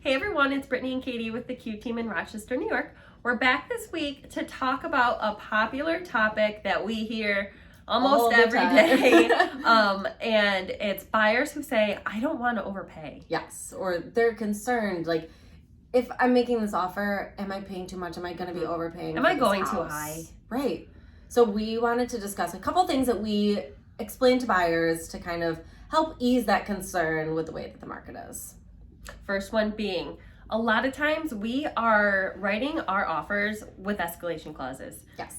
Hey everyone, it's Brittany and Katie with the Q team in Rochester, New York. We're back this week to talk about a popular topic that we hear almost every day. And it's buyers who say, I don't want to overpay. Yes, or they're concerned, like, if I'm making this offer, am I paying too much? Am I going to be overpaying? Am I going too high? Right. So we wanted to discuss a couple things that we explain to buyers to kind of help ease that concern with the way that the market is. First one being, a lot of times we are writing our offers with escalation clauses. Yes.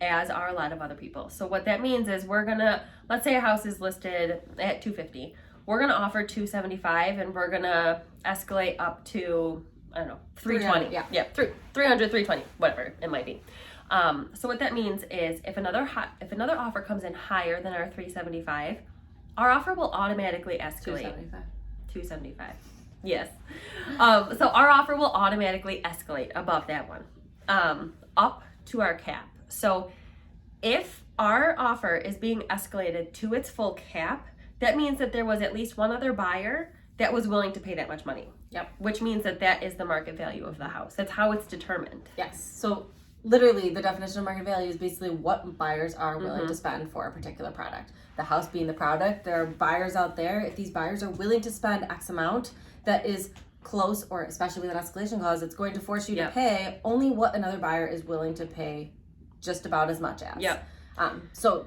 As are a lot of other people. So what that means is we're gonna, let's say a house is listed at $250. We're gonna offer $275 and we're gonna escalate up to, I don't know, $320. Yeah, $300, $320, whatever it might be. So what that means is if another offer comes in higher than our $375, our offer will automatically escalate. $275. Yes. So our offer will automatically escalate above that one, up to our cap. So if our offer is being escalated to its full cap, that means that there was at least one other buyer that was willing to pay that much money. Yep. Which means that that is the market value of the house. That's how it's determined. Yes. So literally the definition of market value is basically what buyers are willing to spend for a particular product. The house being the product, there are buyers out there. If these buyers are willing to spend X amount that is close, or especially with an escalation clause, it's going to force you to pay only what another buyer is willing to pay just about as much as. Yep. So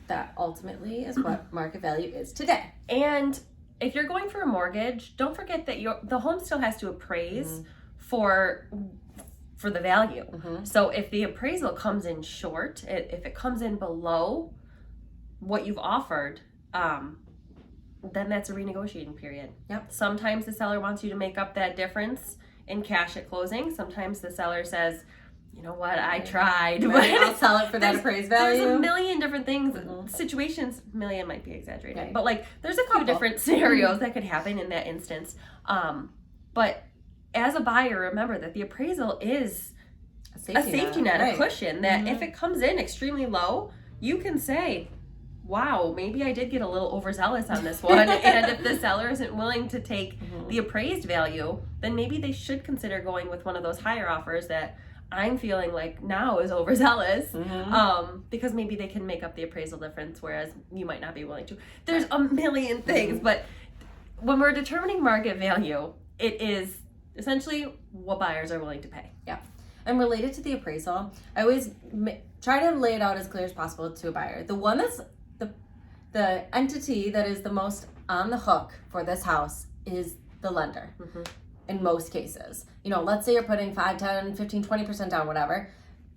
that ultimately is what market value is today. And if you're going for a mortgage, don't forget that the home still has to appraise for the value. So if the appraisal comes in short, if it comes in below what you've offered, then that's a renegotiating period. Yep. Sometimes the seller wants you to make up that difference in cash at closing. Sometimes the seller says, you know what, I tried, but I'll sell it for that appraised value. There's a million different things, situations, million might be exaggerated, but like there's a few different scenarios that could happen in that instance. But as a buyer, remember that the appraisal is a safety net, a cushion that if it comes in extremely low, you can say, wow, maybe I did get a little overzealous on this one. And if the seller isn't willing to take the appraised value, then maybe they should consider going with one of those higher offers that I'm feeling like now is overzealous, because maybe they can make up the appraisal difference, whereas you might not be willing to. There's a million things, but when we're determining market value, it is essentially what buyers are willing to pay. Yeah. And related to the appraisal, I always try to lay it out as clear as possible to a buyer. The one that's the entity that is the most on the hook for this house is the lender. In most cases, let's say you're putting 5, 10, 15, 20% down, whatever.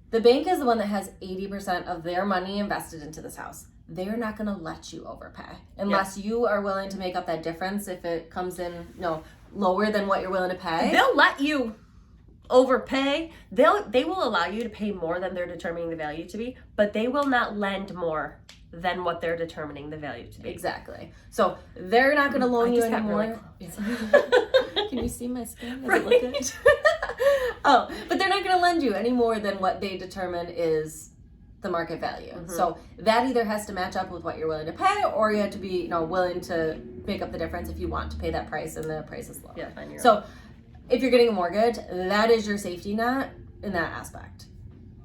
The bank is the one that has 80% of their money invested into this house. They're not going to let you overpay unless you are willing to make up that difference. If it comes in, lower than what you're willing to pay, they'll let you overpay. They will allow you to pay more than they're determining the value to be, but they will not lend more than what they're determining the value to be. Exactly. So they're not going to loan you anymore. Can you see my skin? Does it look good? But they're not going to lend you any more than what they determine is the market value. So that either has to match up with what you're willing to pay, or you have to be, willing to make up the difference if you want to pay that price and the price is low. Yeah, so if you're getting a mortgage, that is your safety net in that aspect.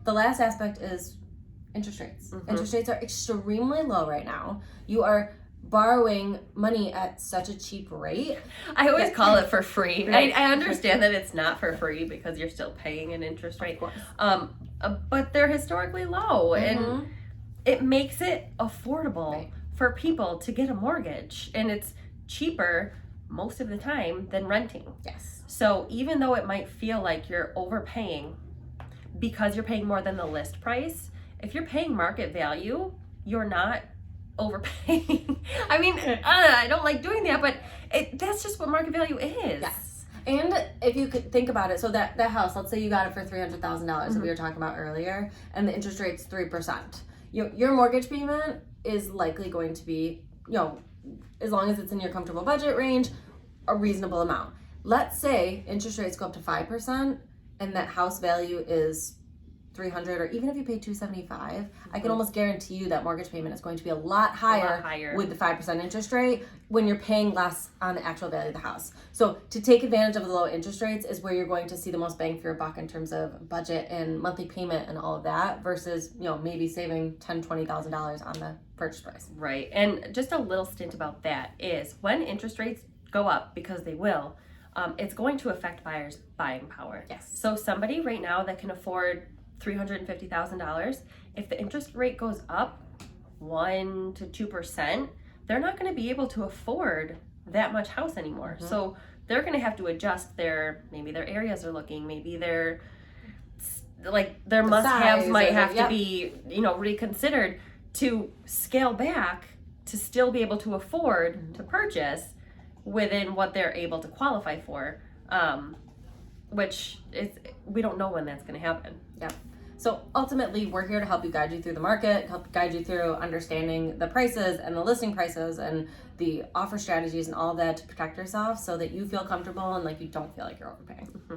The last aspect is interest rates. Interest rates are extremely low right now. You are borrowing money at such a cheap rate. I always call it for free. Right. I understand that it's not for free because you're still paying an interest rate. Of course. But they're historically low, and it makes it affordable for people to get a mortgage, and it's cheaper most of the time than renting. Yes. So even though it might feel like you're overpaying because you're paying more than the list price, if you're paying market value, you're not overpaying. I mean, I don't like doing that, but that's just what market value is. Yes. And if you could think about it, so that house, let's say you got it for $300,000 that we were talking about earlier, and the interest rate's 3%. Your mortgage payment is likely going to be, as long as it's in your comfortable budget range, a reasonable amount. Let's say interest rates go up to 5% and that house value is $300, or even if you pay $275, I can almost guarantee you that mortgage payment is going to be a lot higher with the 5% interest rate when you're paying less on the actual value of the house. So to take advantage of the low interest rates is where you're going to see the most bang for your buck in terms of budget and monthly payment and all of that, versus, you know, maybe saving $10,000, $20,000 on the purchase price. Right. And just a little stint about that is when interest rates go up, because they will, it's going to affect buyers' buying power. Yes. So somebody right now that can afford $350,000, if the interest rate goes up 1 to 2%, they're not going to be able to afford that much house anymore. Mm-hmm. So they're going to have to adjust maybe their areas are looking, maybe their must-haves might have to be, you know, reconsidered to scale back to still be able to afford to purchase within what they're able to qualify for, which is, we don't know when that's going to happen. Yeah. So ultimately, we're here to help you, guide you through the market, help guide you through understanding the prices and the listing prices and the offer strategies and all that to protect yourself so that you feel comfortable and like you don't feel like you're overpaying.